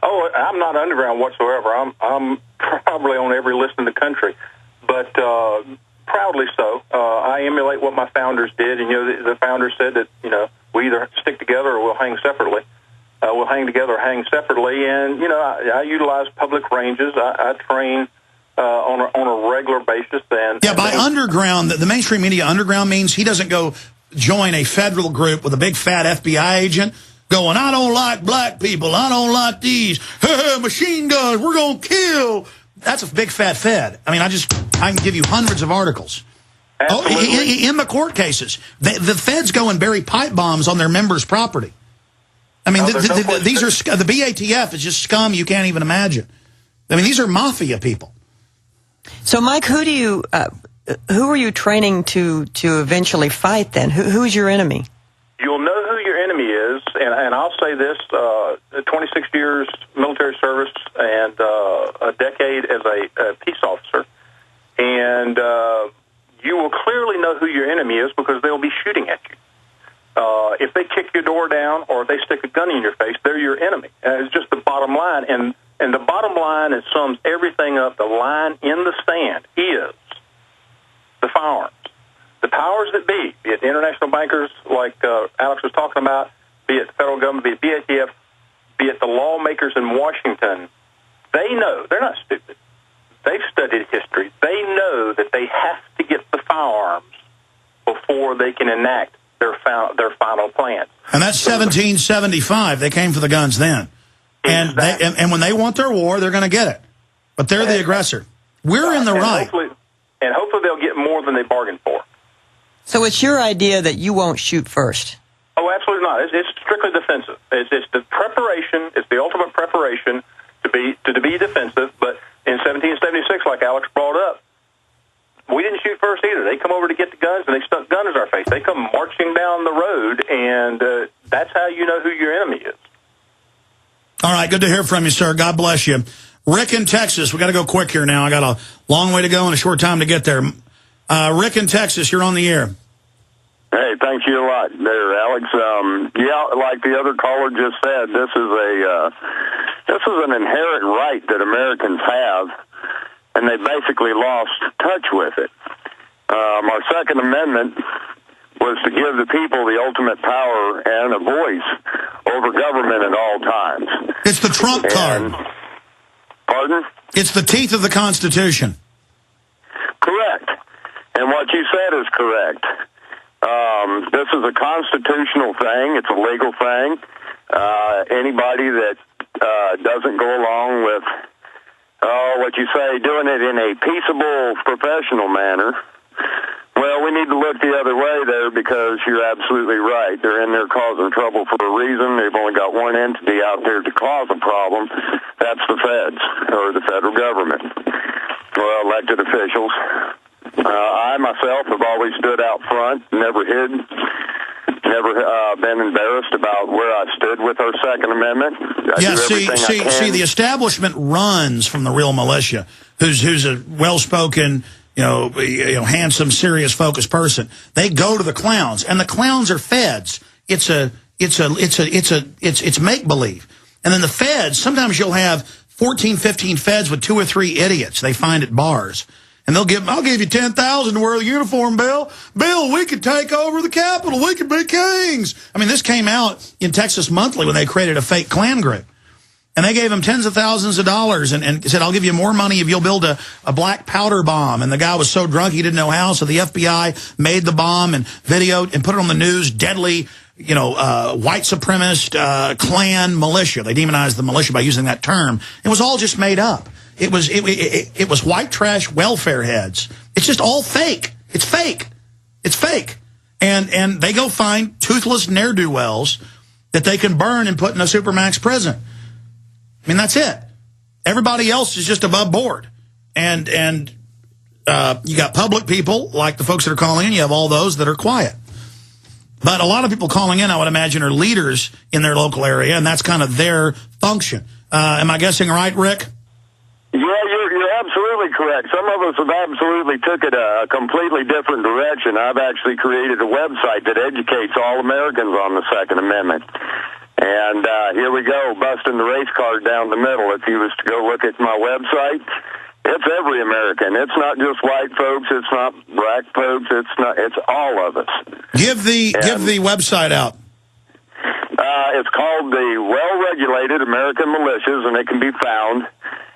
Oh, I'm not underground whatsoever. I'm probably on every list in the country, but proudly so. I emulate what my founders did, and the founders said that we either stick together or we'll hang separately. We'll hang together or hang separately, and I utilize public ranges. I train on a regular basis. And by underground, the mainstream media underground means he doesn't go join a federal group with a big fat FBI agent going, I don't like black people, I don't like these, machine guns, we're going to kill. That's a big fat Fed. I mean, I can give you hundreds of articles. Absolutely. In the court cases, the Feds go and bury pipe bombs on their members' property. I mean, these are the BATF is just scum you can't even imagine. I mean, these are mafia people. So, Mike, who are you training to eventually fight then? Who's your enemy? You'll know who your enemy is, and I'll say this, 26 years military service and a decade as a peace officer, and you will clearly know who your enemy is because they'll be shooting at you. If they kick your door down or if they stick a gun in your face, they're your enemy. It's just the bottom line, and the bottom line, it sums everything up. The line in the sand is the firearms. The powers that be it international bankers like Alex was talking about, be it the federal government, be it BATF, be it the lawmakers in Washington, they know. They're not stupid. They've studied history. They know that they have to get the firearms before they can enact their final plans. And that's 1775. They came for the guns then. Exactly. And when they want their war, they're going to get it. But they're the aggressor. We're in the right. Hopefully they'll get more than they bargained for. So it's your idea that you won't shoot first? Oh, absolutely not. It's strictly defensive. It's the preparation. It's the ultimate preparation to be defensive. But in 1776, like Alex brought up, we didn't shoot first either. They come over to get the guns, and they stuck guns in our face. They come marching down the road, and that's how you know who your enemy is. All right, good to hear from you, sir. God bless you. Rick in Texas. We got to go quick here now. I got a long way to go and a short time to get there. Rick in Texas, you're on the air. Hey, thank you a lot there, Alex. Like the other caller just said, this is an inherent right that Americans have, and they basically lost touch with it. Our Second Amendment was to give the people the ultimate power and a voice over government at all times. It's the trump card. Pardon? It's the teeth of the Constitution. Correct. And what you said is correct. This is a constitutional thing. It's a legal thing. Anybody that doesn't go along with, what you say, doing it in a peaceable, professional manner, well, we need to look the other way there because you're absolutely right. They're in there causing trouble for a reason. They've only got one entity out there to cause a problem. That's the feds, or the federal government, or elected officials. I, myself, have always stood out front, never hid, never been embarrassed about where I stood with our Second Amendment. See, the establishment runs from the real militia, who's a well-spoken, handsome, serious, focused person. They go to the clowns, and the clowns are feds. It's make-believe. And then the feds, sometimes you'll have 14, 15 feds with 2 or 3 idiots they find at bars. And I'll give you 10,000 to wear the uniform, Bill. Bill, we could take over the Capitol. We could be kings. I mean, this came out in Texas Monthly when they created a fake Klan group. And they gave him tens of thousands of dollars and said, I'll give you more money if you'll build a black powder bomb. And the guy was so drunk he didn't know how, so the FBI made the bomb and videoed and put it on the news. Deadly, white supremacist Klan militia. They demonized the militia by using that term. It was all just made up. It was white trash welfare heads. It's just all fake. It's fake. It's fake. And they go find toothless ne'er-do-wells that they can burn and put in a supermax prison. I mean, that's it. Everybody else is just above board. And you got public people, like the folks that are calling in. You have all those that are quiet. But a lot of people calling in, I would imagine, are leaders in their local area, and that's kind of their function. Am I guessing right, Rick? Yeah, you're absolutely correct. Some of us have absolutely took it a completely different direction. I've actually created a website that educates all Americans on the Second Amendment. And here we go, busting the race card down the middle. If you was to go look at my website, it's every American. It's not just white folks. It's not black folks. It's all of us. Give the website out. It's called the Well-Regulated American Militias, and it can be found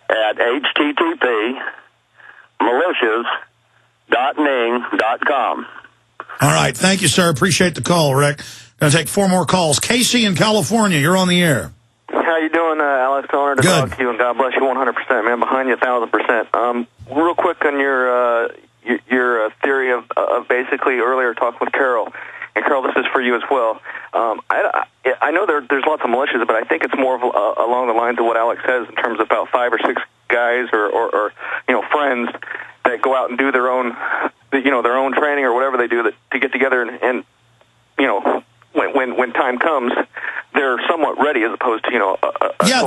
at http://militias.ning.com. All right. Thank you, sir. Appreciate the call, Rick. Going to take 4 more calls. Casey in California, you're on the air. How you doing, Alex? Honored to talk to you, and God bless you 100%, man. Behind you 1,000%. Real quick on your theory of basically earlier talking with Carol. And Carol, this is for you as well. I know there's lots of militias, but I think it's more of along the lines of what Alex says in terms of about 5 or 6 guys or friends that go out and do their own training or whatever they do to get together and when time comes, they're somewhat ready as opposed to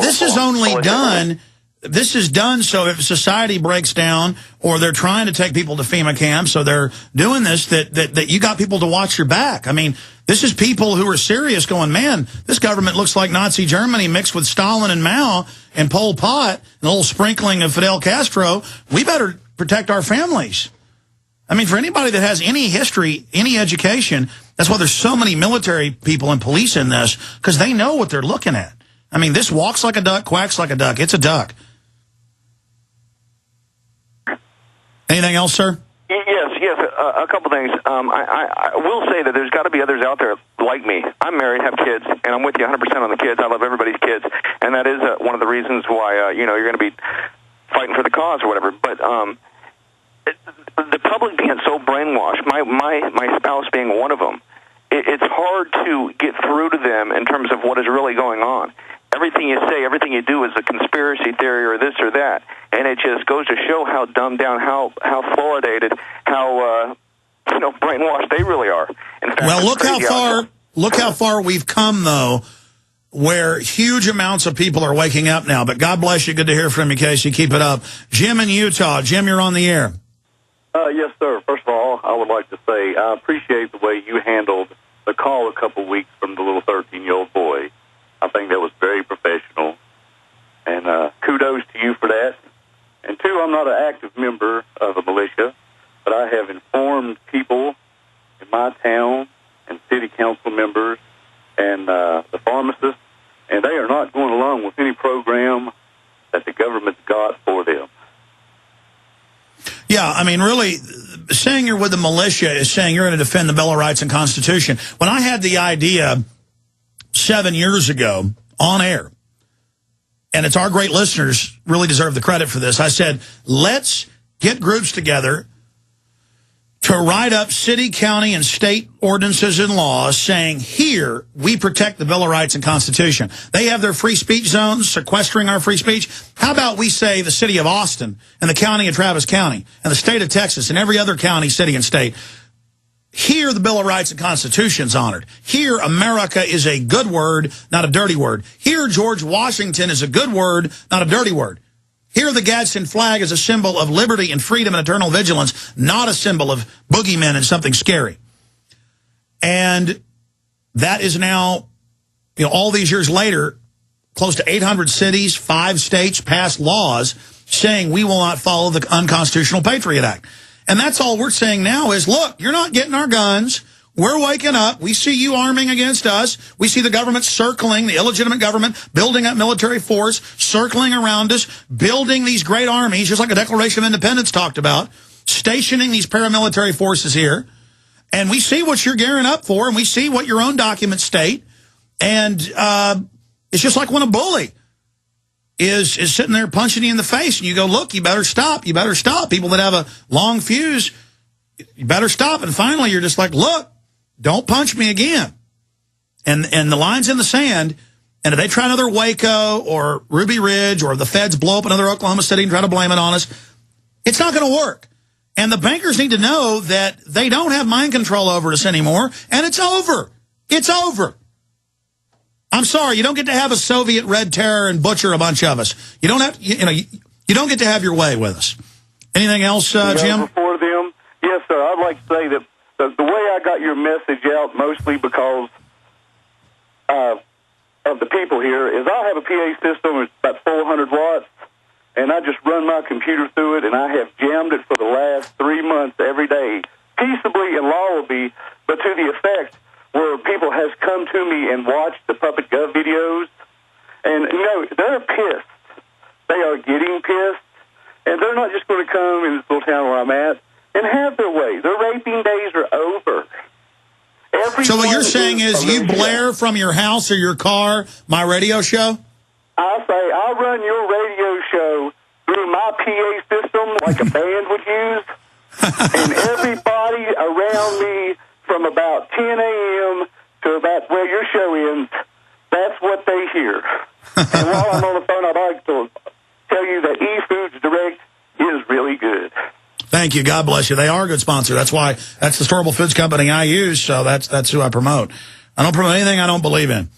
this is only done. This is done so if society breaks down or they're trying to take people to FEMA camps, so they're doing this, that you got people to watch your back. I mean, this is people who are serious going, man, this government looks like Nazi Germany mixed with Stalin and Mao and Pol Pot and a little sprinkling of Fidel Castro. We better protect our families. I mean, for anybody that has any history, any education, that's why there's so many military people and police in this, because they know what they're looking at. I mean, this walks like a duck, quacks like a duck. It's a duck. Anything else, sir? Yes, a couple things. I will say that there's got to be others out there like me. I'm married, have kids, and I'm with you 100% on the kids. I love everybody's kids, and that is one of the reasons why you're going to be fighting for the cause or whatever. But the public being so brainwashed, my spouse being one of them, it's hard to get through to them in terms of what is really going on. Everything you say, everything you do is a conspiracy theory or this or that, and it just goes to show how dumbed down, how fluoridated, how brainwashed they really are. In fact, well, look how far we've come, though, where huge amounts of people are waking up now. But God bless you. Good to hear from you, Casey. Keep it up. Jim in Utah. Jim, you're on the air. Yes, sir. First of all, I would like to say I appreciate the way you handled the call a couple weeks from the little 13-year-old boy. I think that was very professional, and kudos to you for that. And two, I'm not an active member of a militia, but I have informed people in my town and city council members and the pharmacists, and they are not going along with any program that the government's got for them. Yeah, I mean, really, saying you're with the militia is saying you're going to defend the Bill of Rights and Constitution. When I had the idea 7 years ago on air, and it's our great listeners really deserve the credit for this, I said, let's get groups together to write up city, county, and state ordinances and laws saying, here, we protect the Bill of Rights and Constitution. They have their free speech zones, sequestering our free speech. How about we say the city of Austin and the county of Travis County and the state of Texas and every other county, city, and state, here the Bill of Rights and Constitution is honored. Here America is a good word, not a dirty word. Here George Washington is a good word, not a dirty word. Here the Gadsden flag is a symbol of liberty and freedom and eternal vigilance, not a symbol of boogeymen and something scary. And that is now, all these years later, close to 800 cities, 5 states passed laws saying we will not follow the unconstitutional Patriot Act. And that's all we're saying now is, look, you're not getting our guns. We're waking up. We see you arming against us. We see the government circling, the illegitimate government, building up military force, circling around us, building these great armies, just like the Declaration of Independence talked about, stationing these paramilitary forces here. And we see what you're gearing up for, and we see what your own documents state. And it's just like when a bully is sitting there punching you in the face, and you go, look, you better stop. You better stop. People that have a long fuse, you better stop. And finally, you're just like, look, don't punch me again. And the line's in the sand. And if they try another Waco or Ruby Ridge, or if the feds blow up another Oklahoma City and try to blame it on us, it's not going to work. And the bankers need to know that they don't have mind control over us anymore, and it's over. It's over. I'm sorry, you don't get to have a Soviet Red Terror and butcher a bunch of us. You don't have, you don't get to have your way with us. Anything else, Jim? For them, yes, sir. I'd like to say that the way I got your message out, mostly because of the people here is I have a PA system. It's about 400 watts, and I just run my computer through it, and I have jammed it for the last 3 months every day, peaceably and laudably, but to the effect where people has come to me and watched the Puppet Gov videos, and, you know, they're pissed. They are getting pissed, and they're not just going to come in this little town where I'm at and have their way. Their raping days are over. So what you're saying is you blare from your house or your car my radio show? I say I run your radio show through my PA system like a band would use, and everybody around me from about 10 a.m. to about where your show ends, that's what they hear. And while I'm on the phone, I'd like to tell you that eFoods Direct is really good. Thank you. God bless you. They are a good sponsor. That's why that's the storable foods company I use, so that's who I promote. I don't promote anything I don't believe in.